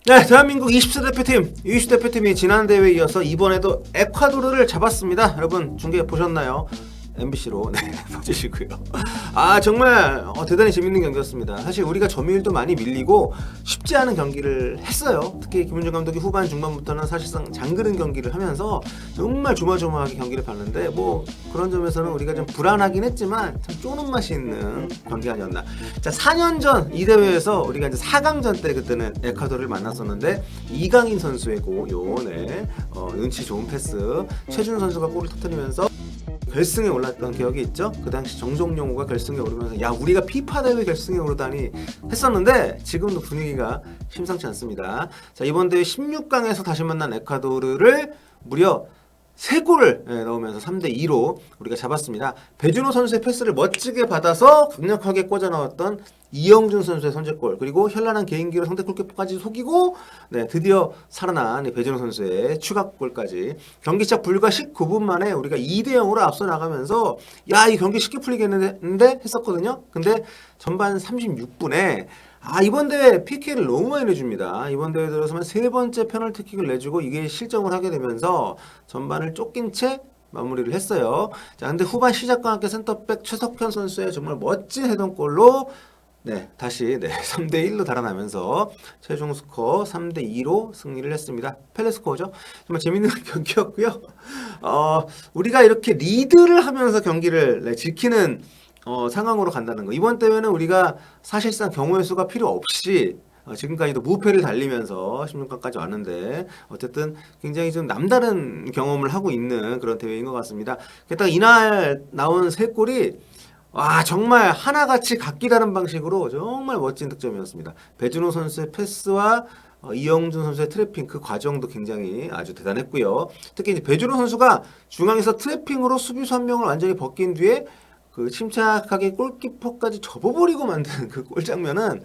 네, 대한민국 20세 대표팀, U20 대표팀이 지난 대회에 이어서 이번에도 에콰도르를 잡았습니다. 여러분 중계 보셨나요? MBC로 네, 봐주시고요. 아 정말 대단히 재밌는 경기였습니다. 사실 우리가 점유율도 많이 밀리고 쉽지 않은 경기를 했어요. 특히 김은중 감독이 후반 중반부터는 사실상 장그른 경기를 하면서 정말 조마조마하게 경기를 봤는데 뭐 그런 점에서는 우리가 좀 불안하긴 했지만 참 쪼는 맛이 있는 경기 아니었나. 자 4년 전 이 대회에서 우리가 이제 4강전 때 그때는 에콰도르를 만났었는데 이강인 선수의 고요 눈치 좋은 패스 최준 선수가 골을 터뜨리면서 결승에 올랐던 기억이 있죠. 그 당시 정종용호가 결승에 오르면서 야 우리가 피파 대회 결승에 오르다니 했었는데 지금도 분위기가 심상치 않습니다. 자 이번 대회 16강에서 다시 만난 에콰도르를 무려 3골을 넣으면서 3대2로 우리가 잡았습니다. 배준호 선수의 패스를 멋지게 받아서 강력하게 꽂아 넣었던 이영준 선수의 선제골, 그리고 현란한 개인기로 상대 골키퍼까지 속이고 드디어 살아난 배준호 선수의 추가골까지. 경기 시작 불과 19분 만에 우리가 2대0으로 앞서 나가면서 야 이 경기 쉽게 풀리겠는데 했었거든요. 근데 전반 36분에 이번 대회 PK를 너무 많이 내줍니다. 이번 대회 들어서만 3번째 페널티킥을 내주고 이게 실점을 하게 되면서 전반을 쫓긴 채 마무리를 했어요. 자, 근데 후반 시작과 함께 센터백 최석현 선수의 정말 멋진 헤딩골로 다시 3대1로 달아나면서 최종 스코어 3대2로 승리를 했습니다. 펠레 스코어죠. 정말 재밌는 경기였고요. 우리가 이렇게 리드를 하면서 경기를 지키는 상황으로 간다는 거. 이번 대회는 우리가 사실상 경우의 수가 필요 없이 지금까지도 무패를 달리면서 16강까지 왔는데 어쨌든 굉장히 좀 남다른 경험을 하고 있는 그런 대회인 것 같습니다. 게다가 이날 나온 3골이 정말 하나같이 각기 다른 방식으로 정말 멋진 득점이었습니다. 배준호 선수의 패스와 이영준 선수의 트래핑 그 과정도 굉장히 아주 대단했고요. 특히 이제 배준호 선수가 중앙에서 트래핑으로 수비수 한 명을 완전히 벗긴 뒤에 그 침착하게 골키퍼까지 접어버리고 만든 그 골 장면은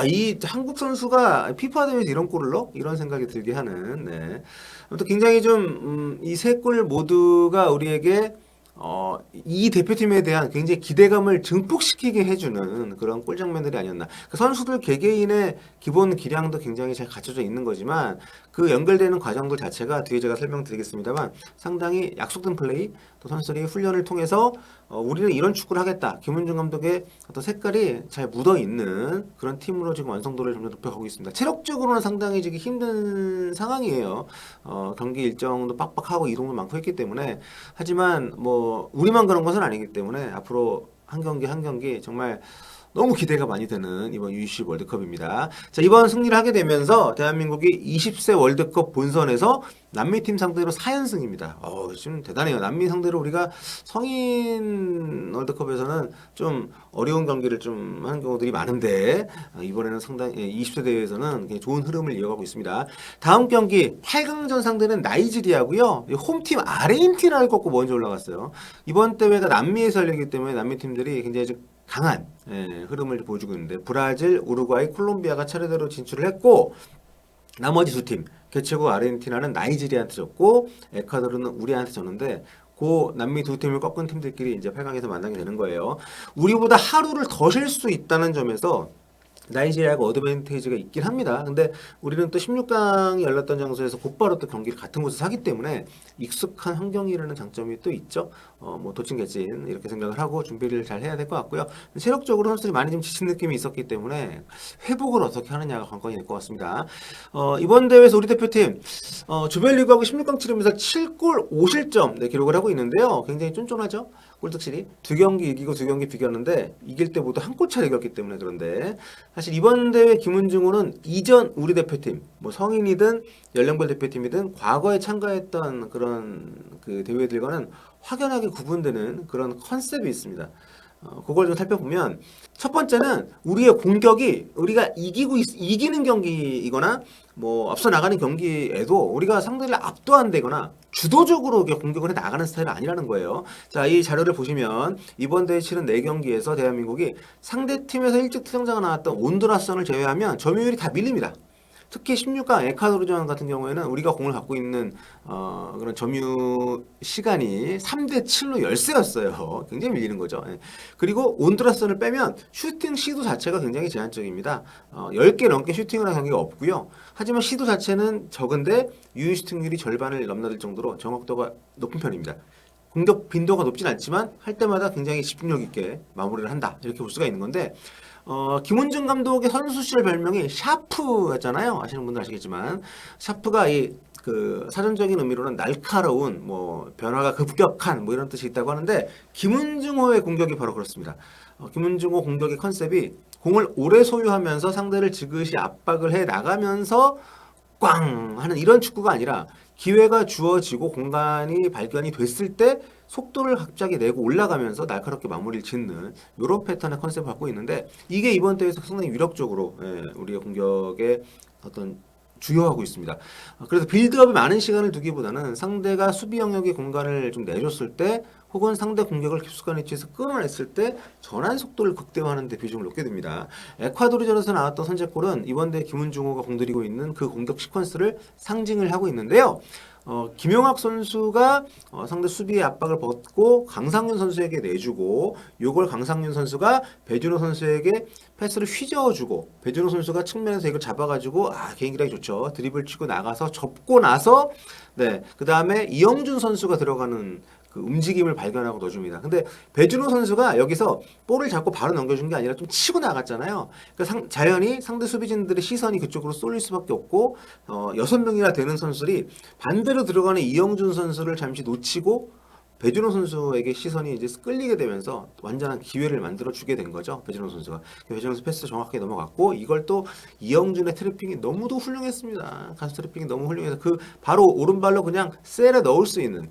이 한국 선수가 피파 대회에서 이런 골을 넣어? 이런 생각이 들게 하는 아무튼 굉장히 좀 이 3골 모두가 우리에게 이 대표팀에 대한 굉장히 기대감을 증폭시키게 해주는 그런 골 장면들이 아니었나. 그 선수들 개개인의 기본 기량도 굉장히 잘 갖춰져 있는 거지만 그 연결되는 과정들 자체가 뒤에 제가 설명드리겠습니다만 상당히 약속된 플레이, 또 선수들이 훈련을 통해서 우리는 이런 축구를 하겠다. 김은중 감독의 어떤 색깔이 잘 묻어 있는 그런 팀으로 지금 완성도를 점점 높여가고 있습니다. 체력적으로는 상당히 지금 힘든 상황이에요. 경기 일정도 빡빡하고 이동도 많고 했기 때문에. 하지만 뭐 우리만 그런 것은 아니기 때문에 앞으로 한 경기 한 경기 정말 너무 기대가 많이 되는 이번 U20 월드컵입니다. 자, 이번 승리를 하게 되면서 대한민국이 20세 월드컵 본선에서 남미팀 상대로 4연승입니다. 지금 대단해요. 남미 상대로 우리가 성인 월드컵에서는 좀 어려운 경기를 좀 하는 경우들이 많은데 이번에는 상당히 20세 대회에서는 굉장히 좋은 흐름을 이어가고 있습니다. 다음 경기 8강전 상대는 나이지리아고요. 홈팀 아르헨티나를 꺾고 먼저 올라갔어요. 이번 대회가 남미에서 열리기 때문에 남미 팀들이 굉장히 좀 강한 흐름을 보여주고 있는데 브라질, 우루과이, 콜롬비아가 차례대로 진출을 했고 나머지 2팀 개최국 아르헨티나는 나이지리아한테 졌고 에콰도르는 우리한테 졌는데 그 남미 2팀을 꺾은 팀들끼리 이제 8강에서 만나게 되는 거예요. 우리보다 하루를 더 쉴 수 있다는 점에서 나이지리아가 어드밴티지가 있긴 합니다. 근데 우리는 또 16강이 열렸던 장소에서 곧바로 또 경기를 같은 곳에서 하기 때문에 익숙한 환경이라는 장점이 또 있죠. 뭐 도찐개찐 이렇게 생각을 하고 준비를 잘 해야 될 것 같고요. 체력적으로 선수들이 많이 좀 지친 느낌이 있었기 때문에 회복을 어떻게 하느냐가 관건이 될 것 같습니다. 이번 대회에서 우리 대표팀 조별리그하고 16강 치르면서 7골 5실점 기록을 하고 있는데요. 굉장히 쫀쫀하죠. 골득실이 2경기 이기고 2경기 비겼는데 이길 때 모두 한 골 차로 이겼기 때문에. 그런데 사실 이번 대회 김은중호는 이전 우리 대표팀 뭐 성인이든 연령별 대표팀이든 과거에 참가했던 그런 그 대회들과는 확연하게 구분되는 그런 컨셉이 있습니다. 그걸 좀 살펴보면 첫 번째는 우리의 공격이 우리가 이기는 경기이거나 뭐 앞서 나가는 경기에도 우리가 상대를 압도한다거나 주도적으로 공격을 해 나가는 스타일은 아니라는 거예요. 자, 이 자료를 보시면 이번 대회 치른 4경기에서 대한민국이 상대 팀에서 일찍 퇴장자가 나왔던 온두라스를 제외하면 점유율이 다 밀립니다. 특히 16강 에콰도르전 같은 경우에는 우리가 공을 갖고 있는 그런 점유 시간이 3대 7로 열세였어요. 굉장히 밀리는 거죠. 예. 그리고 온두라스를 빼면 슈팅 시도 자체가 굉장히 제한적입니다. 10개 넘게 슈팅을 한 경기가 없고요. 하지만 시도 자체는 적은데 유효 슈팅률이 절반을 넘나들 정도로 정확도가 높은 편입니다. 공격 빈도가 높진 않지만 할 때마다 굉장히 집중력 있게 마무리를 한다. 이렇게 볼 수가 있는 건데 김훈중 감독의 선수 시절 별명이 샤프였잖아요. 아시는 분들 아시겠지만 샤프가 그 사전적인 의미로는 날카로운 뭐 변화가 급격한 뭐 이런 뜻이 있다고 하는데 김훈중호의 공격이 바로 그렇습니다. 김훈중호 공격의 컨셉이 공을 오래 소유하면서 상대를 지그시 압박을 해 나가면서 꽝 하는 이런 축구가 아니라 기회가 주어지고 공간이 발견이 됐을 때 속도를 갑자기 내고 올라가면서 날카롭게 마무리를 짓는 이런 패턴의 컨셉을 갖고 있는데 이게 이번 대회에서 상당히 위력적으로 우리의 공격에 어떤 주요하고 있습니다. 그래서 빌드업에 많은 시간을 두기보다는 상대가 수비 영역의 공간을 좀 내줬을 때 혹은 상대 공격을 깊숙한 위치에서 끊어냈을 때 전환 속도를 극대화하는 데 비중을 놓게 됩니다. 에콰도르전에서 나왔던 선제골은 이번 대회 김은중호가 공들이고 있는 그 공격 시퀀스를 상징을 하고 있는데요. 김용학 선수가 상대 수비의 압박을 벗고 강상윤 선수에게 내주고 요걸 강상윤 선수가 배준호 선수에게 패스를 휘저어주고 배준호 선수가 측면에서 이걸 잡아가지고 개인 기량이 좋죠. 드리블 치고 나가서 접고 나서 그 다음에 이영준 선수가 들어가는 그 움직임을 발견하고 넣어줍니다. 근데 배준호 선수가 여기서 볼을 잡고 바로 넘겨준 게 아니라 좀 치고 나갔잖아요. 그러니까 자연히 상대 수비진들의 시선이 그쪽으로 쏠릴 수밖에 없고 6명이나 되는 선수들이 반대로 들어가는 이영준 선수를 잠시 놓치고 배준호 선수에게 시선이 이제 끌리게 되면서 완전한 기회를 만들어 주게 된 거죠. 배준호 선수가. 배준호 선수 패스 정확하게 넘어갔고 이걸 또 이영준의 트래핑이 너무도 훌륭했습니다. 가스 트래핑이 너무 훌륭해서 그 바로 오른발로 그냥 셀에 넣을 수 있는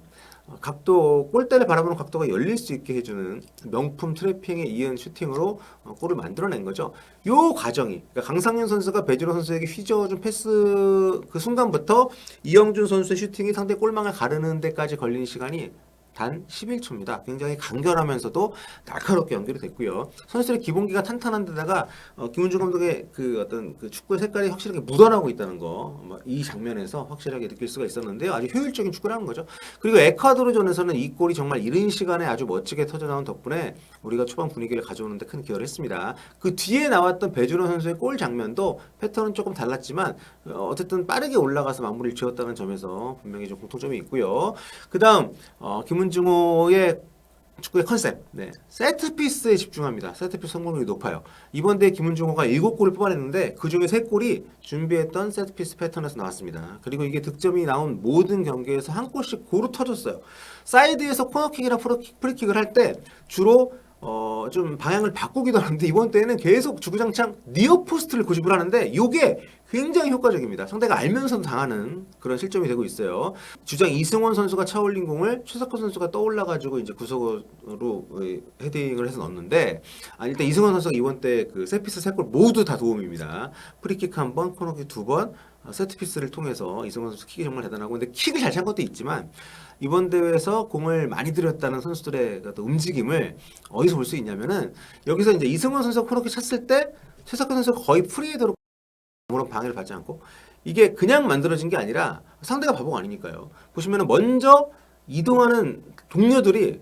각도, 골대를 바라보는 각도가 열릴 수 있게 해주는 명품 트래핑에 이은 슈팅으로 골을 만들어낸 거죠. 요 과정이 그러니까 강상윤 선수가 배준호 선수에게 휘저어준 패스 그 순간부터 이영준 선수의 슈팅이 상대 골망을 가르는 데까지 걸린 시간이 단 11초입니다. 굉장히 간결하면서도 날카롭게 연결이 됐고요. 선수들의 기본기가 탄탄한 데다가 김은중 감독의 그 어떤 그 축구의 색깔이 확실하게 묻어나고 있다는 거, 이 장면에서 확실하게 느낄 수가 있었는데요. 아주 효율적인 축구라는 거죠. 그리고 에콰도르전에서는 이 골이 정말 이른 시간에 아주 멋지게 터져나온 덕분에 우리가 초반 분위기를 가져오는데 큰 기여를 했습니다. 그 뒤에 나왔던 배준호 선수의 골 장면도 패턴은 조금 달랐지만 어쨌든 빠르게 올라가서 마무리를 지었다는 점에서 분명히 좀 공통점이 있고요. 그 다음 김은중호의 축구의 컨셉, 세트피스에 집중합니다. 세트피스 성공률이 높아요. 이번 대회 김은중호가 7골을 뽑아냈는데 그중에 3골이 준비했던 세트피스 패턴에서 나왔습니다. 그리고 이게 득점이 나온 모든 경기에서 한 골씩 고루 터졌어요. 사이드에서 코너킥이나 프리킥을 할 때 주로 좀 방향을 바꾸기도 하는데 이번 때에는 계속 주구장창 니어포스트를 고집을 하는데 이게 굉장히 효과적입니다. 상대가 알면서도 당하는 그런 실점이 되고 있어요. 주장 이승원 선수가 차올린 공을 최석호 선수가 떠올라가지고 이제 구석으로 헤딩을 해서 넣었는데 일단 이승원 선수가 이번 때 그 세트피스 3골 모두 다 도움입니다. 프리킥 1번, 코너킥 2번, 세트피스를 통해서 이승원 선수 킥이 정말 대단하고 근데 킥을 잘 찬 것도 있지만 이번 대회에서 공을 많이 들였다는 선수들의 움직임을 어디서 볼 수 있냐면은 여기서 이제 이승원 선수가 코너킥 찼을 때 최석현 선수가 거의 프리헤더로 아무런 방해를 받지 않고 이게 그냥 만들어진 게 아니라 상대가 바보가 아니니까요. 보시면은 먼저 이동하는 동료들이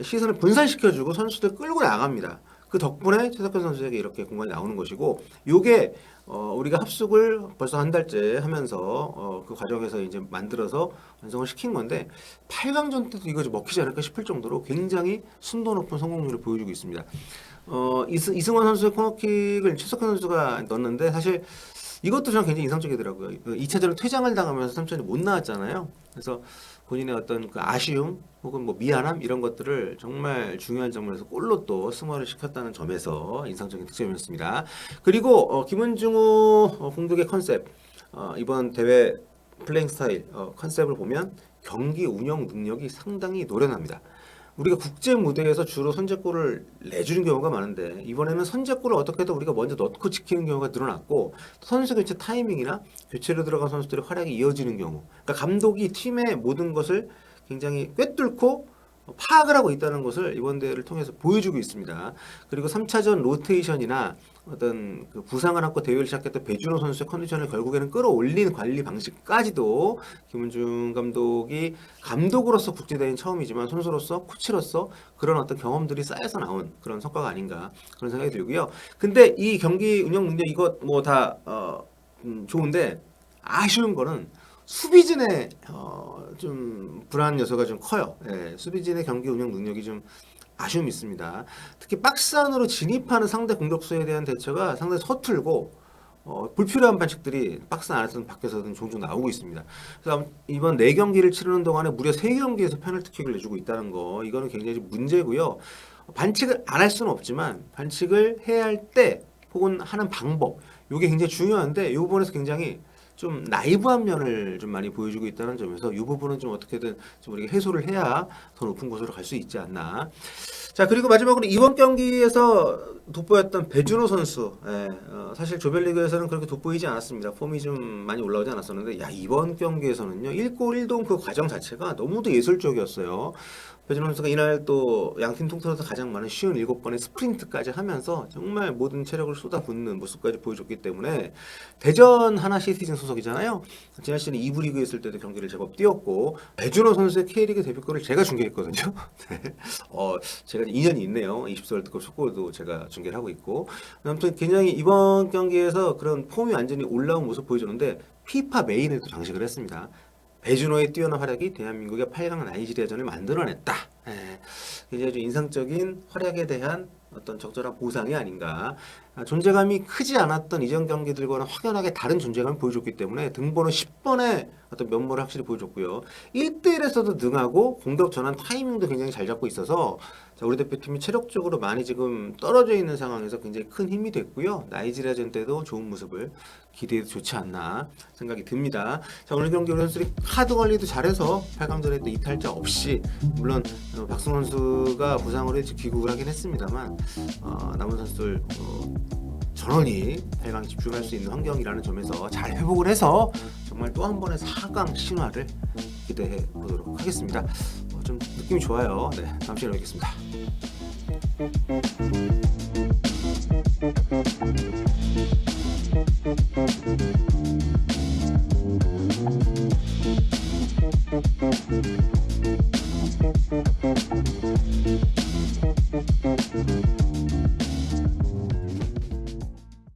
시선을 분산시켜주고 선수들 끌고 나갑니다. 그 덕분에 최석현 선수에게 이렇게 공간이 나오는 것이고 요게 우리가 합숙을 벌써 한 달째 하면서 그 과정에서 이제 만들어서 완성을 시킨 건데 8강전 때도 이거 좀 먹히지 않을까 싶을 정도로 굉장히 순도 높은 성공률을 보여주고 있습니다. 이승원 선수의 코너킥을 최석현 선수가 넣었는데 사실 이것도 저는 굉장히 인상적이더라고요. 2차전을 퇴장을 당하면서 3차전에 못 나왔잖아요. 그래서 본인의 어떤 그 아쉬움 혹은 뭐 미안함 이런 것들을 정말 중요한 점에서 골로 또 승화를 시켰다는 점에서 인상적인 득점이었습니다. 그리고 김은중호 공격의 컨셉 이번 대회 플레잉 스타일 컨셉을 보면 경기 운영 능력이 상당히 노련합니다. 우리가 국제 무대에서 주로 선제골을 내주는 경우가 많은데 이번에는 선제골을 어떻게든 우리가 먼저 넣고 지키는 경우가 늘어났고 선수 교체 타이밍이나 교체로 들어간 선수들의 활약이 이어지는 경우 그러니까 감독이 팀의 모든 것을 굉장히 꿰뚫고 파악을 하고 있다는 것을 이번 대회를 통해서 보여주고 있습니다. 그리고 3차전 로테이션이나 어떤 그 부상을 안고 대회를 시작했던 배준호 선수의 컨디션을 결국에는 끌어올린 관리 방식까지도 김은중 감독이 감독으로서 국제대회는 처음이지만 선수로서 코치로서 그런 어떤 경험들이 쌓여서 나온 그런 성과가 아닌가 그런 생각이 들고요. 근데 이 경기 운영 능력 이것 뭐 다 좋은데 아쉬운 거는 수비진의 좀 불안 요소가 좀 커요. 예, 수비진의 경기 운영 능력이 좀 아쉬움이 있습니다. 특히 박스 안으로 진입하는 상대 공격수에 대한 대처가 상당히 서툴고 불필요한 반칙들이 박스 안에서든 밖에서든 종종 나오고 있습니다. 그래서 이번 4경기를 치르는 동안에 무려 3경기에서 페널티킥을 내주고 있다는 거 이거는 굉장히 문제고요. 반칙을 안 할 수는 없지만 반칙을 해야 할 때 혹은 하는 방법 이게 굉장히 중요한데 이 부분에서 굉장히 좀 나이브한 면을 좀 많이 보여주고 있다는 점에서 이 부분은 좀 어떻게든 좀 우리가 해소를 해야 더 높은 곳으로 갈 수 있지 않나. 자, 그리고 마지막으로 이번 경기에서 돋보였던 배준호 선수. 예, 사실 조별리그에서는 그렇게 돋보이지 않았습니다. 폼이 좀 많이 올라오지 않았었는데, 야, 이번 경기에서는요, 1골 1도움 그 과정 자체가 너무도 예술적이었어요. 배준호 선수가 이날 또 양팀 통틀어서 가장 많은 57번의 스프린트까지 하면서 정말 모든 체력을 쏟아붓는 모습까지 보여줬기 때문에 대전 하나 시티즌 소속이잖아요. 지난 시즌에 2부 리그에 있을 때도 경기를 제법 뛰었고 배준호 선수의 K리그 데뷔골을 제가 중계했거든요. 네. 제가 인연이 있네요. 20세 월드컵 속골도 제가 중계를 하고 있고 아무튼 굉장히 이번 경기에서 그런 폼이 완전히 올라온 모습 보여주는데 피파 메인에도 장식을 했습니다. 배준호의 뛰어난 활약이 대한민국의 8강 나이지리아전을 만들어냈다. 예, 굉장히 좀 인상적인 활약에 대한 어떤 적절한 보상이 아닌가. 존재감이 크지 않았던 이전 경기들과는 확연하게 다른 존재감을 보여줬기 때문에 등번호 10번의 어떤 면모를 확실히 보여줬고요. 1대1에서도 능하고 공격 전환 타이밍도 굉장히 잘 잡고 있어서 자, 우리 대표팀이 체력적으로 많이 지금 떨어져 있는 상황에서 굉장히 큰 힘이 됐고요. 나이지리아전 때도 좋은 모습을 기대해도 좋지 않나 생각이 듭니다. 자, 오늘 경기 우리 선수들이 카드 관리도 잘해서 8강전에 또 이탈자 없이 물론 박승호 선수가 부상으로 귀국을 하긴 했습니다만 남은 선수들 전원이 8강 집중할 수 있는 환경이라는 점에서 잘 회복을 해서 정말 또 한 번의 4강 신화를 기대해 보도록 하겠습니다. 좀 느낌이 좋아요. 네, 다음 시간에 뵙겠습니다.